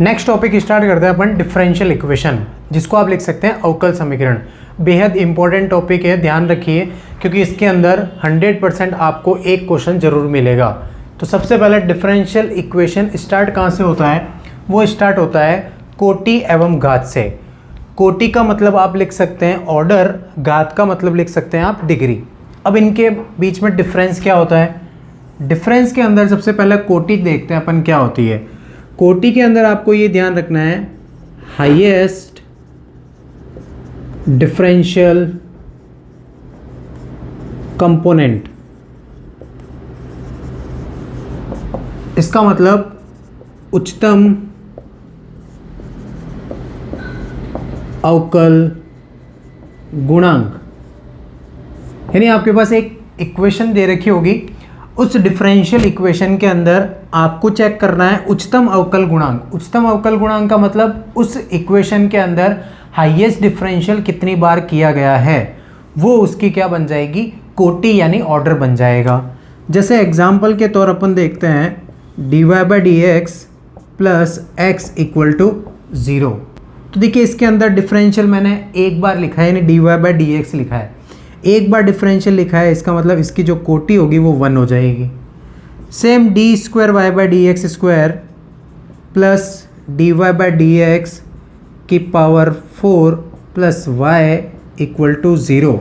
Next topic start करते हैं अपन differential equation, जिसको आप लिख सकते हैं अवकल समीकरण। बेहद इंपॉर्टेंट टॉपिक है, ध्यान रखिए, क्योंकि इसके अंदर 100% आपको एक क्वेश्चन जरूर मिलेगा। तो सबसे पहले डिफरेंशियल इक्वेशन स्टार्ट कहाँ से होता है? वो स्टार्ट होता है कोटि एवं घात से। कोटि का मतलब आप लिख सकते हैं ऑर्डर, घात का मतलब लिख सकते हैं आप डिग्री। अब इनके बीच में डिफरेंस क्या होता है? डिफरेंस के अंदर सबसे पहले कोटि देखते हैं अपन क्या होती है। कोटि के अंदर आपको ये ध्यान रखना है, हाईएस्ट डिफरेंशियल कंपोनेंट, इसका मतलब उच्चतम अवकल गुणांक। यानी आपके पास एक इक्वेशन दे रखी होगी, उस डिफरेंशियल इक्वेशन के अंदर आपको चेक करना है उच्चतम अवकल गुणांक। उच्चतम अवकल गुणांक का मतलब उस इक्वेशन के अंदर हाईएस्ट डिफरेंशियल कितनी बार किया गया है, वो उसकी क्या बन जाएगी? कोटि यानी ऑर्डर बन जाएगा। जैसे एग्जाम्पल के तौर अपन देखते हैं dy/dx plus x equal to 0। तो देखिए इसके अंदर डिफरेंशियल मैंने एक बार लिखा है, यानी dy/dx लिखा है, एक बार डिफरेंशियल लिखा है, इसका मतलब इसकी जो कोटि होगी वो 1 हो जाएगी। Same d²y/dx square plus dy/dx की power 4 plus y equal to 0।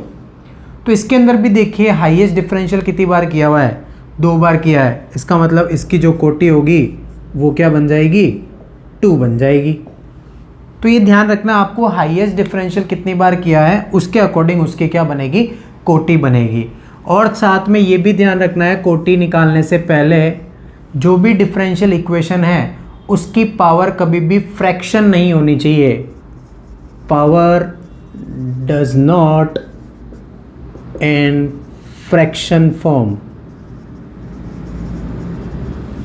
तो इसके अंदर भी देखिए हाईएस्ट डिफरेंशियल कितनी बार किया हुआ है? 2 बार किया है। इसका मतलब इसकी जो कोटि होगी वो क्या बन जाएगी? 2 बन जाएगी। तो ये ध्यान रखना, आपको हाईएस्ट डिफरेंशियल कितनी बार किया है उसके अकॉर्डिंग उसकी क्या बनेगी? कोटि बनेगी। और साथ में ये भी ध्यान रखना है, कोटि निकालने से पहले जो भी डिफरेंशियल इक्वेशन है उसकी पावर कभी भी फ्रैक्शन नहीं होनी चाहिए। Power does not in fraction form.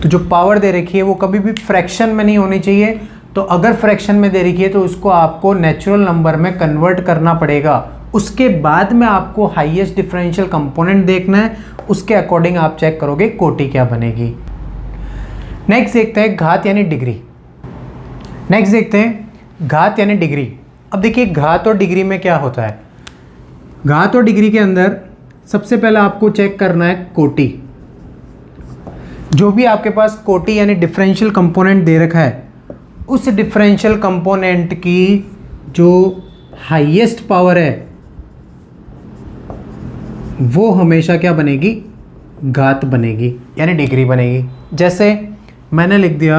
तो जो पावर दे रखी है वो कभी भी फ्रैक्शन में नहीं होनी चाहिए। तो अगर फ्रैक्शन में दे रखी है तो उसको आपको नेचुरल नंबर में कन्वर्ट करना पड़ेगा। उसके बाद में आपको हाईएस्ट डिफरेंशियल कंपोनेंट देखना है, उसके अकॉर्डिंग आप चेक करोगे कोटि क्या बनेगी। नेक्स्ट देखते हैं घात यानी डिग्री। नेक्स्ट देखते हैं घात यानी डिग्री। अब देखिए घात और डिग्री में क्या होता है। घात और डिग्री के अंदर सबसे पहले आपको चेक करना है कोटि। जो भी आपके पास कोटि यानी डिफरेंशियल कंपोनेंट दे रखा है, उस डिफरेंशियल कंपोनेंट की जो हाईएस्ट पावर है वो हमेशा क्या बनेगी? घात बनेगी, यानी डिग्री बनेगी। जैसे मैंने लिख दिया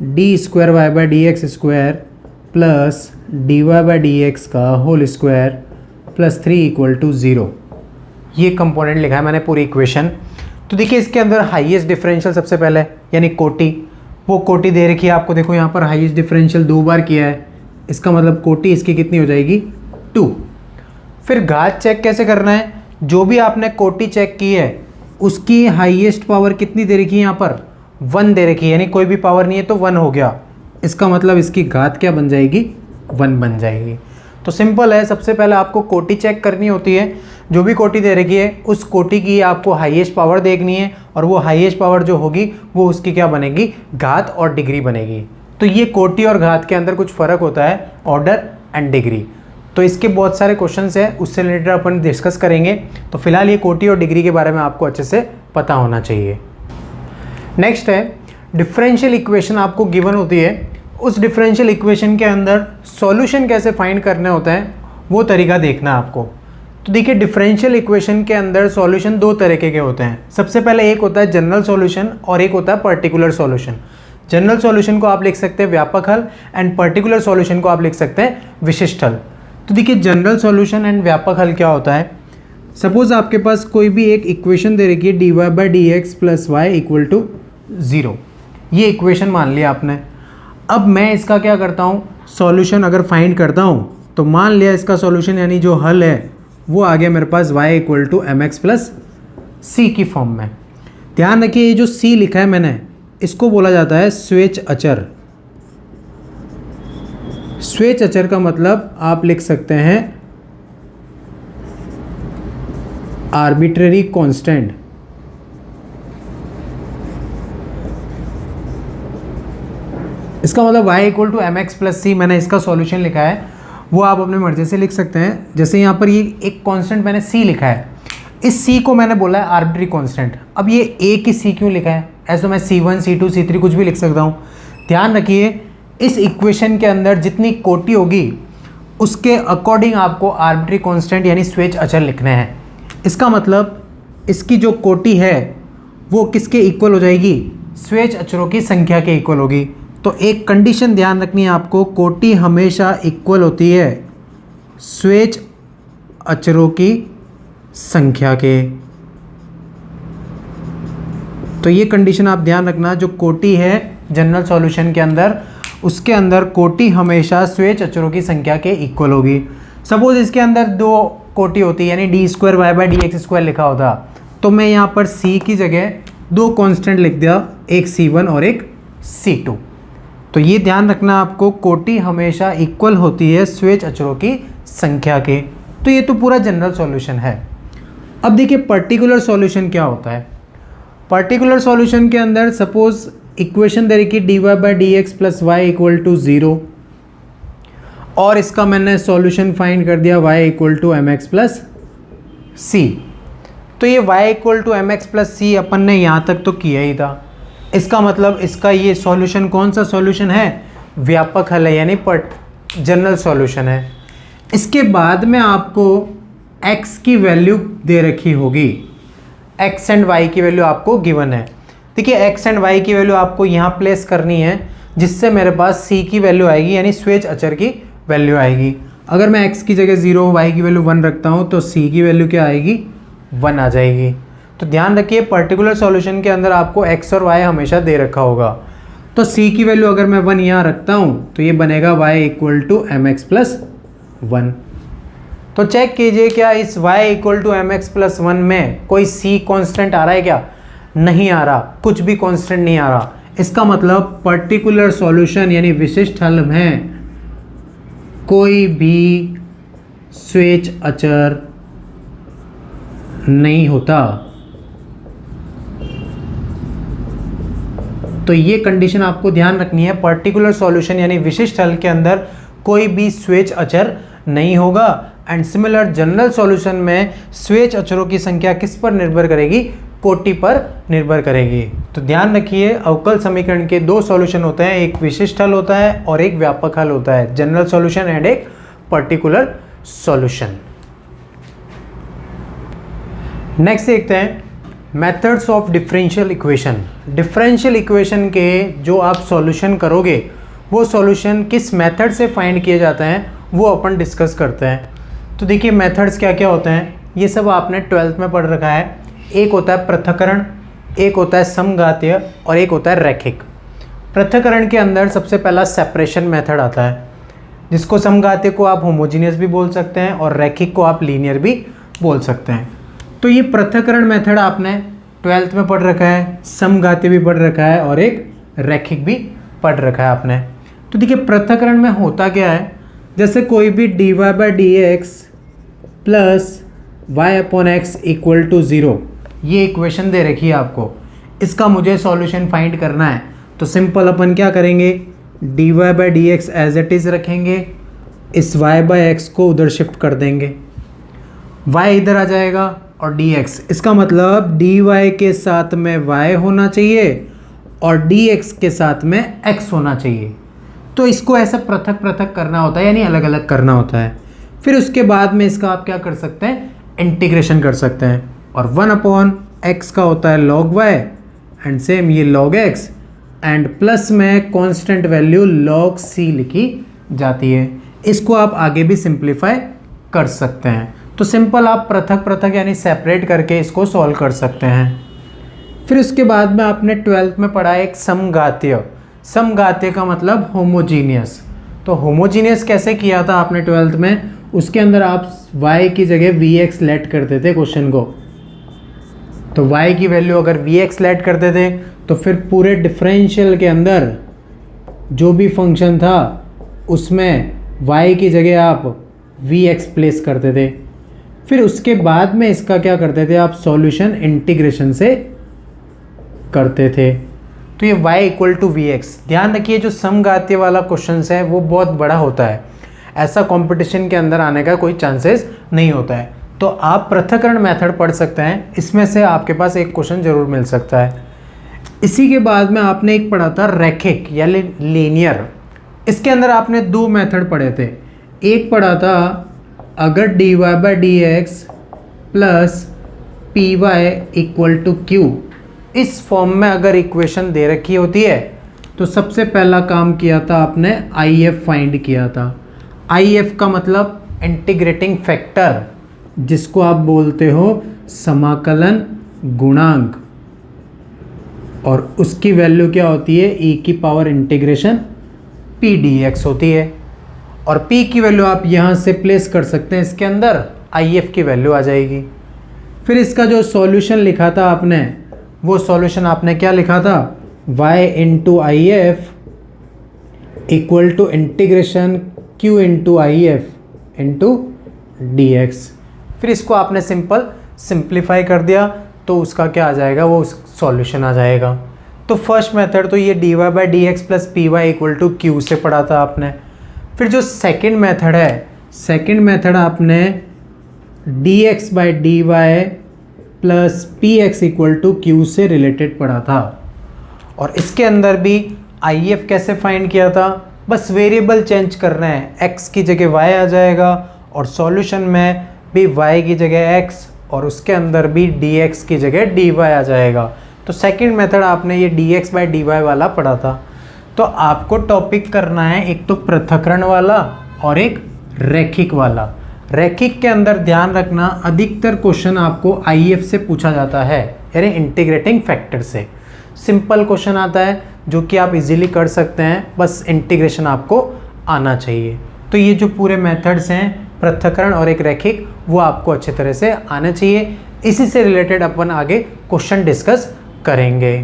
d²y/dx स्क्वायर प्लस dy/dx का whole square plus 3 equal to 0। ये कंपोनेंट लिखा है मैंने पूरी इक्वेशन। तो देखिए इसके अंदर हाईएस्ट डिफरेंशियल सबसे पहले यानी कोटि, वो कोटि दे रखी है आपको। देखो यहाँ पर हाईएस्ट डिफरेंशियल 2 बार किया है, इसका मतलब कोटि इसकी कितनी हो जाएगी? 2। फिर घात चेक कैसे करना है? जो भी आपने कोटि चेक की है उसकी हाईएस्ट पावर कितनी दे रखी है? यहाँ पर 1 दे रखी है, यानी कोई भी पावर नहीं है तो 1 हो गया। इसका मतलब इसकी घात क्या बन जाएगी? 1 बन जाएगी। तो सिंपल है, सबसे पहले आपको कोटि चेक करनी होती है। जो भी कोटि दे रखी है उस कोटि की आपको हाईएस्ट पावर देखनी है, और वो हाईएस्ट पावर जो होगी वो उसकी क्या बनेगी? घात और डिग्री बनेगी। तो ये कोटि और घात के अंदर कुछ फ़र्क होता है, ऑर्डर एंड डिग्री। तो इसके बहुत सारे क्वेश्चंस हैं, उससे रिलेटेड अपन डिस्कस करेंगे। तो फिलहाल ये कोटि और डिग्री के बारे में आपको अच्छे से पता होना चाहिए। नेक्स्ट है डिफरेंशियल इक्वेशन आपको गिवन होती है, उस डिफरेंशियल इक्वेशन के अंदर सॉल्यूशन कैसे फाइंड करने होता है वो तरीका देखना है आपको। तो देखिए डिफरेंशियल इक्वेशन के अंदर सॉल्यूशन 2 तरीके के होते हैं। सबसे पहले एक होता है जनरल सॉल्यूशन और एक होता है पर्टिकुलर सॉल्यूशन। जनरल सॉल्यूशन को आप लिख सकते हैं व्यापक हल, एंड पर्टिकुलर सॉल्यूशन को आप लिख सकते हैं विशिष्ट हल। तो देखिए जनरल सॉल्यूशन एंड व्यापक हल क्या होता है? सपोज आपके पास कोई भी एक इक्वेशन दे रखी है dy/dx plus y equal to 0। ये इक्वेशन मान लिया आपने। अब मैं इसका क्या करता हूँ? सॉल्यूशन अगर फाइंड करता हूँ तो मान लिया इसका सॉल्यूशन यानी जो हल है वो आ गया मेरे पास y equal to mx plus c की फॉर्म में। ध्यान रखिए ये जो c लिखा है मैंने, इसको बोला जाता है स्वेच्छ अचर। स्वेच्छ अचर का मतलब आप लिख सकते हैं आर्बिट्रेरी कांस्टेंट। इसका मतलब y equal to M x plus C, मैंने इसका सॉल्यूशन लिखा है वो आप अपने मर्जी से लिख सकते हैं। जैसे यहाँ पर ये एक कांस्टेंट मैंने c लिखा है, इस c को मैंने बोला है आर्बिट्री कांस्टेंट। अब ये a की c क्यों लिखा है, ऐसे तो मैं c1 c2 c3 कुछ भी लिख सकता हूँ। ध्यान रखिए इस इक्वेशन के अंदर जितनी कोटि होगी उसके अकॉर्डिंग आपको आर्बिट्री कांस्टेंट यानी स्वेच्छ अचर लिखने हैं। इसका मतलब इसकी जो कोटि है वो किसके इक्वल हो जाएगी, स्वेच्छ अचरों की संख्या के इक्वल होगी। तो एक कंडीशन ध्यान रखनी है आपको, कोटि हमेशा इक्वल होती है स्वेच्छ अचरों की संख्या के। तो ये कंडीशन आप ध्यान रखना, जो कोटि है जनरल सॉल्यूशन के अंदर उसके अंदर कोटि हमेशा स्वेच्छ अचरों की संख्या के इक्वल होगी। सपोज इसके अंदर दो कोटि होती है यानी d square y by D x square लिखा होता, तो मैं यहाँ पर c की जगह दो कांस्टेंट लिख दिया, एक c1 और एक c2। तो ये ध्यान रखना आपको, कोटि हमेशा इक्वल होती है स्वेच्छ अचरों की संख्या के। तो ये तो पूरा जनरल सॉल्यूशन है। अब देखिए पर्टिकुलर सॉल्यूशन क्या होता है। पर्टिकुलर सॉल्यूशन के अंदर सपोज इक्वेशन दे रखी dy by D x plus Y equal to 0 और इसका मैंने सॉल्यूशन फाइंड कर दिया y equal to M x plus C. तो ये y equal to M x plus C अपन ने यहाँ तक तो किया ही था। इसका मतलब इसका ये सॉल्यूशन कौन सा सॉल्यूशन है, व्यापक हल है यानी जनरल सॉल्यूशन है। इसके बाद में आपको x की वैल्यू दे रखी होगी, x एंड y की वैल्यू आपको गिवन है। देखिए x एंड y की वैल्यू आपको यहाँ प्लेस करनी है जिससे मेरे पास c की वैल्यू आएगी यानी स्वेच्छ अचर की वैल्यू आएगी। अगर मैं x की जगह 0 y की वैल्यू 1 रखता हूँ तो c की वैल्यू क्या आएगी, 1 आ जाएगी। तो ध्यान रखिए पर्टिकुलर सॉल्यूशन के अंदर आपको x और y हमेशा दे रखा होगा। तो c की वैल्यू अगर मैं 1 यहाँ रखता हूँ तो ये बनेगा y equal to M x plus 1। तो चेक कीजिए क्या इस y equal to M x plus 1 में कोई c कांस्टेंट आ रहा है क्या, नहीं आ रहा, कुछ भी कांस्टेंट नहीं आ रहा। इसका मतलब पर्टिकुलर सॉल्यूशन यानी विशिष्ट हल में कोई भी स्वेच्छ अचर नहीं होता। तो ये कंडीशन आपको ध्यान रखनी है, पर्टिकुलर सॉल्यूशन यानी विशिष्ट हल के अंदर कोई भी स्वेच्छ अचर नहीं होगा। एंड सिमिलर जनरल सॉल्यूशन में स्वेच्छ अचरों की संख्या किस पर निर्भर करेगी, कोटि पर निर्भर करेगी। तो ध्यान रखिए अवकल समीकरण के दो सॉल्यूशन होते हैं, एक विशिष्ट हल होता है और एक व्यापक हल होता है, जनरल सॉल्यूशन एंड एक पर्टिकुलर सॉल्यूशन। नेक्स्ट देखते हैं methods of differential equation. Differential equation के जो आप सॉल्यूशन करोगे वो सॉल्यूशन किस मेथड से फाइंड किए जाते हैं वो अपन डिस्कस करते हैं। तो देखिए मेथड्स क्या क्या होते हैं, ये सब आपने 12th में पढ़ रखा है। एक होता है पृथक्करण, एक होता है समघातीय और एक होता है रैखिक। पृथक्करण के अंदर सबसे पहला सेपरेशन मेथड आता है, जिसको समघातीय को आप होमोजीनियस भी बोल सकते हैं और रैखिक को आप लीनियर भी बोल सकते हैं। तो ये पृथक्करण मेथड आपने 12th में पढ़ रखा है, समघातीय भी पढ़ रखा है और एक रैखिक भी पढ़ रखा है आपने। तो देखिए पृथक्करण में होता क्या है, जैसे कोई भी dy by D x plus y upon x equal to 0, ये इक्वेशन दे रखी है आपको, इसका मुझे सॉल्यूशन फाइंड करना है। तो सिंपल अपन क्या करेंगे, dy by D x as it is रखेंगे, इस y बाई एक्स को उधर शिफ्ट कर देंगे, y इधर आ जाएगा और dx, इसका मतलब dy के साथ में y होना चाहिए और dx के साथ में x होना चाहिए। तो इसको ऐसा पृथक पृथक करना होता है यानी अलग अलग करना होता है। फिर उसके बाद में इसका आप क्या कर सकते हैं, इंटीग्रेशन कर सकते हैं। और 1 अपॉन एक्स का होता है log y एंड सेम ये log x एंड प्लस में कांस्टेंट वैल्यू log c लिखी जाती है। इसको आप आगे भी सिंप्लीफाई कर सकते हैं। तो सिंपल आप पृथक पृथक यानी सेपरेट करके इसको सॉल्व कर सकते हैं। फिर उसके बाद में आपने 12th में पढ़ा एक समघातीय। समघातीय का मतलब होमोजीनियस। तो होमोजीनियस कैसे किया था आपने 12th में, उसके अंदर आप y की जगह vx लेट करते थे क्वेश्चन को। तो y की वैल्यू अगर vx लेट करते थे तो फिर पूरे डिफरेंशियल के अंदर जो भी फंक्शन था उसमें y की जगह आप vx प्लेस करते थे। फिर उसके बाद में इसका क्या करते थे आप, सॉल्यूशन इंटीग्रेशन से करते थे। तो ये y equal to v x. ध्यान रखिए जो समघातीय वाला क्वेश्चन है वो बहुत बड़ा होता है, ऐसा कंपटीशन के अंदर आने का कोई चांसेस नहीं होता है। तो आप पृथक्करण मेथड पढ़ सकते हैं, इसमें से आपके पास एक क्वेश्चन जरूर मिल सकता है। इसी के बाद में आपने एक पढ़ा था रैखिक या लीनियर। इसके अंदर आपने दो मेथड पढ़े थे। एक पढ़ा था अगर dy by D x plus p y equal to q, इस फॉर्म में अगर इक्वेशन दे रखी होती है तो सबसे पहला काम किया था आपने आई एफ फाइंड किया था। आई एफ का मतलब इंटीग्रेटिंग फैक्टर, जिसको आप बोलते हो समाकलन गुणांक, और उसकी वैल्यू क्या होती है e की power integration P D x होती है। और p की वैल्यू आप यहाँ से प्लेस कर सकते हैं, इसके अंदर आई एफ की वैल्यू आ जाएगी। फिर इसका जो सॉल्यूशन लिखा था आपने, वो सॉल्यूशन आपने क्या लिखा था, y into I F equal to integration q into I F into d x. फिर इसको आपने सिंप्लीफाई कर दिया तो उसका क्या आ जाएगा, वो सॉल्यूशन आ जाएगा। तो फर्स्ट मेथड तो ये dy by D x plus p y equal to q से पढ़ा था आपने। फिर जो सेकेंड मेथड है, सेकेंड मेथड आपने dx by d y plus p x equal to q से रिलेटेड पढ़ा था। और इसके अंदर भी आई एफ कैसे फाइंड किया था, बस वेरिएबल चेंज करना है, x की जगह y आ जाएगा और सॉल्यूशन में भी y की जगह x और उसके अंदर भी dx की जगह dy आ जाएगा। तो सेकंड मेथड आपने ये dx बाई dy वाला पढ़ा था। तो आपको टॉपिक करना है एक तो पृथक्करण वाला और एक रैखिक वाला। रैखिक के अंदर ध्यान रखना अधिकतर क्वेश्चन आपको आईएफ से पूछा जाता है, यानी इंटीग्रेटिंग फैक्टर से। सिंपल क्वेश्चन आता है जो कि आप इजीली कर सकते हैं, बस इंटीग्रेशन आपको आना चाहिए। तो ये जो पूरे मेथड्स हैं पृथक्करण और एक रैखिक, वो आपको अच्छे तरह से आने चाहिए। इसी से रिलेटेड अपन आगे क्वेश्चन डिस्कस करेंगे।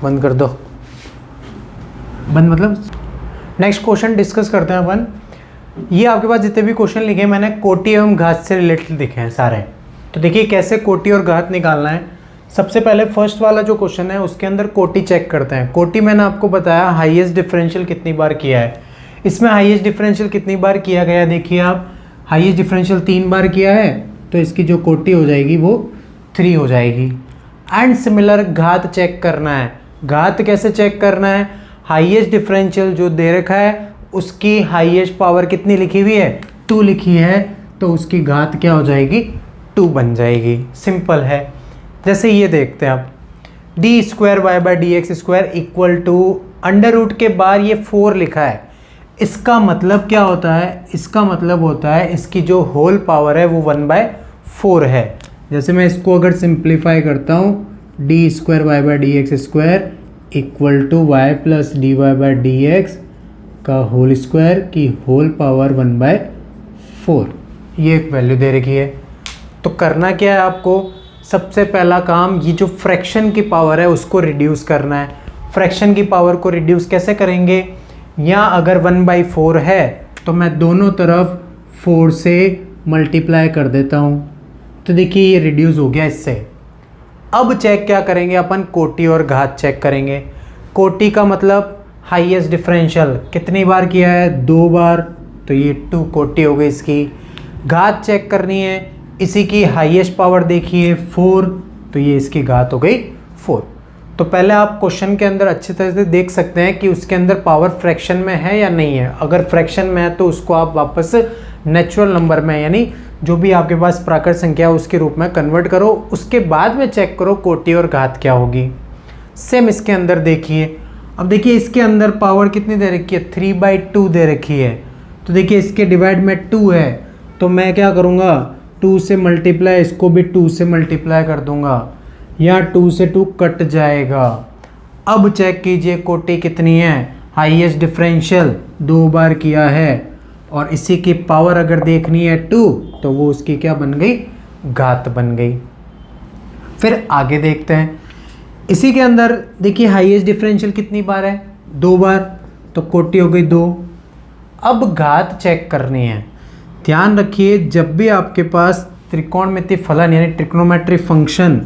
बंद कर दो, बंद मतलब नेक्स्ट क्वेश्चन डिस्कस करते हैं अपन। ये आपके पास जितने भी क्वेश्चन लिखे हैं मैंने कोटि एवं घात से रिलेटेड लिखे हैं सारे। तो देखिए कैसे कोटि और घात निकालना है। सबसे पहले फर्स्ट वाला जो क्वेश्चन है उसके अंदर कोटि चेक करते हैं। कोटि मैंने आपको बताया हाईएस्ट डिफरेंशियल कितनी बार किया है। इसमें हाईएस्ट डिफरेंशियल कितनी बार किया गया, देखिए आप हाईएस्ट डिफरेंशियल 3 बार किया है, तो इसकी जो कोटि हो जाएगी वो 3 हो जाएगी। एंड सिमिलर घात चेक करना है। घात कैसे चेक करना है, हाईएस्ट डिफरेंशियल जो दे रखा है उसकी हाईएस्ट पावर कितनी लिखी हुई है, 2 लिखी है, तो उसकी घात क्या हो जाएगी, 2 बन जाएगी। सिंपल है। जैसे ये देखते हैं आप, d square y by D x square equal to under root के बाहर ये 4 लिखा है। इसका मतलब क्या होता है, इसका मतलब होता है इसकी जो होल पावर है वो 1/4 है। जैसे मैं इसको अगर सिंप्लीफाई करता हूँ, d square y by D x square equal to y plus d y by D x का होल स्क्वायर की होल पावर 1/4, ये एक वैल्यू दे रखी है। तो करना क्या है आपको, सबसे पहला काम ये जो फ्रैक्शन की पावर है उसको रिड्यूस करना है। फ्रैक्शन की पावर को रिड्यूस कैसे करेंगे, यहाँ अगर 1/4 है तो मैं दोनों तरफ 4 से मल्टीप्लाई कर देता हूँ, तो देखिए ये रिड्यूस हो गया इससे। अब चेक क्या करेंगे अपन, कोटि और घात चेक करेंगे। कोटि का मतलब हाईएस्ट डिफरेंशियल कितनी बार किया है, 2 बार, तो ये 2 कोटि हो गई इसकी। घात चेक करनी है, इसी की हाईएस्ट पावर देखिए 4, तो ये इसकी घात हो गई 4। तो पहले आप क्वेश्चन के अंदर अच्छी तरह से देख सकते हैं कि उसके अंदर पावर फ्रैक्शन में है या नहीं है। अगर फ्रैक्शन में है तो उसको आप वापस नेचुरल नंबर में, यानी जो भी आपके पास प्राकृत संख्या है उसके रूप में कन्वर्ट करो। उसके बाद में चेक करो कोटि और घात क्या होगी। सेम इसके अंदर देखिए, अब देखिए इसके अंदर पावर कितनी दे रखी है, 3/2 दे रखी है। तो देखिए इसके डिवाइड में 2 है, तो मैं क्या करूँगा, 2 से मल्टीप्लाई, इसको भी 2 से मल्टीप्लाई कर दूंगा, या 2 से 2 कट जाएगा। अब चेक कीजिए कोटि कितनी है, हाईएस्ट डिफरेंशियल 2 बार किया है, और इसी की पावर अगर देखनी है 2, तो वो उसकी क्या बन गई, घात बन गई। फिर आगे देखते हैं, इसी के अंदर देखिए हाईएस्ट डिफरेंशियल कितनी बार है, 2 बार, तो कोटि हो गई 2। अब घात चेक करनी है। ध्यान रखिए जब भी आपके पास त्रिकोणमिति फलन यानी ट्रिग्नोमेट्री फंक्शन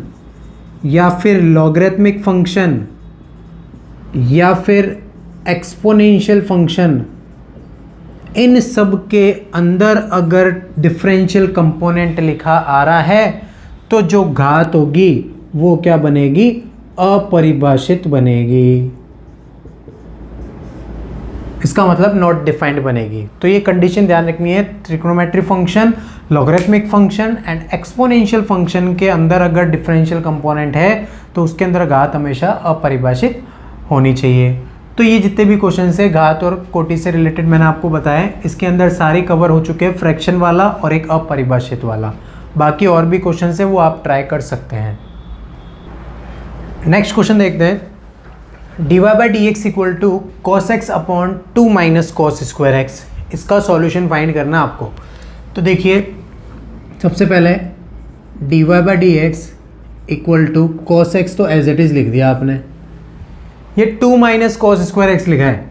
या फिर लॉगरिथमिक फंक्शन या फिर एक्सपोनेंशियल फंक्शन, इन सब के अंदर अगर डिफरेंशियल कंपोनेंट लिखा आ रहा है तो जो घात होगी वो क्या बनेगी? अपरिभाषित बनेगी। इसका मतलब नॉट डिफाइंड बनेगी। तो ये कंडीशन ध्यान रखनी है, trigonometry function, logarithmic function and exponential function के अंदर अगर डिफरेंशियल कंपोनेंट है तो उसके अंदर घात हमेशा अपरिभाषित होनी चाहिए। तो ये जितने भी क्वेश्चन है घात और कोटि से रिलेटेड मैंने आपको बताया, इसके अंदर सारे कवर हो चुके हैं, फ्रैक्शन वाला और एक अपरिभाषित वाला। बाकी और भी क्वेश्चन है वो आप ट्राई कर सकते हैं। नेक्स्ट क्वेश्चन देखते हैं, dy by D x equal to cos x upon 2 minus cos square x. इसका सॉल्यूशन फाइंड करना आपको। तो देखिए सबसे पहले dy by D x equal to cos x तो एज इट इज़ लिख दिया आपने, ये 2 माइनस कॉस स्क्वायर एक्स लिखा है।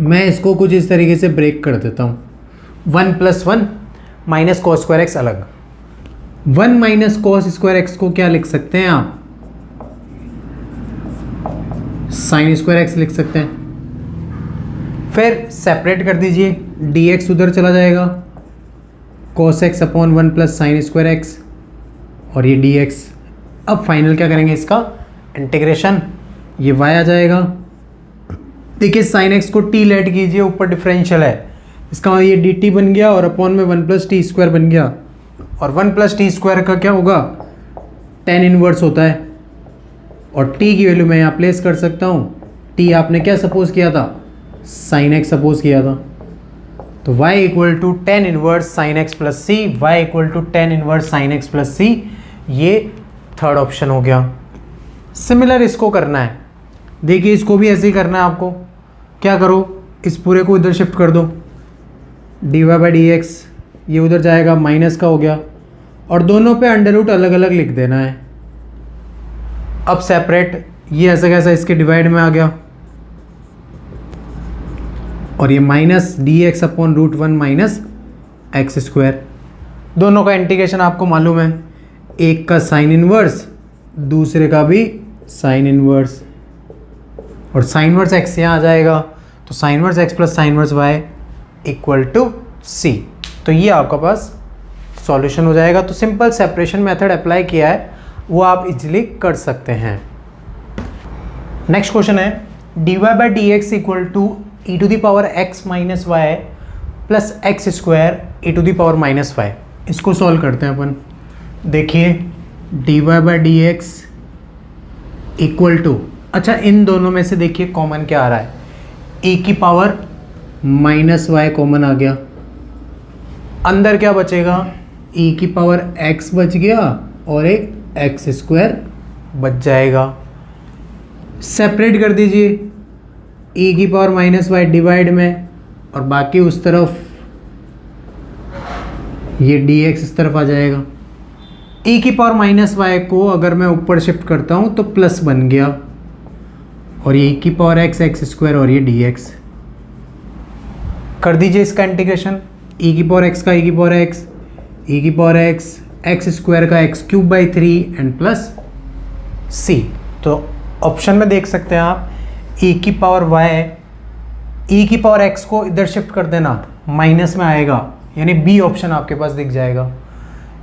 मैं इसको कुछ इस तरीके से ब्रेक कर देता हूँ, 1 plus 1 minus cos square x अलग, 1 माइनस कॉस स्क्वायर एक्स को क्या लिख सकते हैं आप? साइन स्क्वायर एक्स लिख सकते हैं। फिर सेपरेट कर दीजिए, डी एक्स उधर चला जाएगा, cos x upon 1 plus sine square x और ये डी एक्स। अब फाइनल क्या करेंगे इसका? इंटीग्रेशन, ये y आ जाएगा। देखिए साइन एक्स को t लेट कीजिए, ऊपर डिफरेंशियल है, इसका ये dt बन गया और अपॉन में 1 प्लस टी स्क्वायर बन गया। और 1 प्लस टी स्क्वायर का क्या होगा? tan इनवर्स होता है और t की वैल्यू मैं यहाँ प्लेस कर सकता हूँ। t आपने क्या सपोज किया था? साइन एक्स सपोज किया था। तो y equal to tan inverse sine X plus C, y equal to tan inverse sine X plus C, ये थर्ड ऑप्शन हो गया। सिमिलर इसको करना है, देखिए इसको भी ऐसे ही करना है आपको। क्या करो, इस पूरे को इधर शिफ्ट कर दो, dy बाई डी एक्स ये उधर जाएगा, माइनस का हो गया, और दोनों पे अंडर रूट अलग अलग लिख देना है। अब सेपरेट, ये ऐसा कैसा इसके डिवाइड में आ गया, और ये minus d x upon root 1 minus x square. दोनों का इंटीग्रेशन आपको मालूम है, एक का साइन इनवर्स दूसरे का भी साइन इनवर्स, और साइन इनवर्स एक्स यहाँ आ जाएगा, तो sine inverse X plus sine inverse Y equal to C. तो ये आपका पास सॉल्यूशन हो जाएगा। तो सिंपल सेपरेशन मेथड अप्लाई किया है, वो आप इजीली कर सकते हैं। नेक्स्ट क्वेश्चन है, dy by D x equal to e to the power x minus y plus x square e to the power minus y. इसको सॉल्व करते हैं अपन। देखिए dy by D x equal to, अच्छा इन दोनों में से देखिए कॉमन क्या आ रहा है? e की पावर माइनस वाई कॉमन आ गया, अंदर क्या बचेगा? e की पावर x बच गया और एक एक्स स्क्वायर बच जाएगा। सेपरेट कर दीजिए, e की पावर माइनस वाई डिवाइड में, और बाकी उस तरफ ये dx इस तरफ आ जाएगा। e की पावर माइनस वाई को अगर मैं ऊपर शिफ्ट करता हूँ तो प्लस बन गया, और ये e की पावर x एक्स स्क्वायर और ये dx। कर दीजिए इसका इंटीग्रेशन, e की पावर x का e की पावर x, e की पावर x एक्स स्क्वायर का x cube by 3 and plus c। तो ऑप्शन में देख सकते हैं आप e की पावर y, e की पावर x को इधर शिफ्ट कर देना, माइनस में आएगा, यानी बी ऑप्शन आपके पास दिख जाएगा।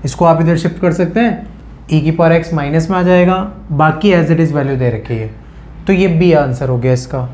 इसको आप इधर शिफ्ट कर सकते हैं, e की पावर x माइनस में आ जाएगा, बाकी एज इट इज़ वैल्यू दे रखी है। तो ये बी आंसर हो गया इसका।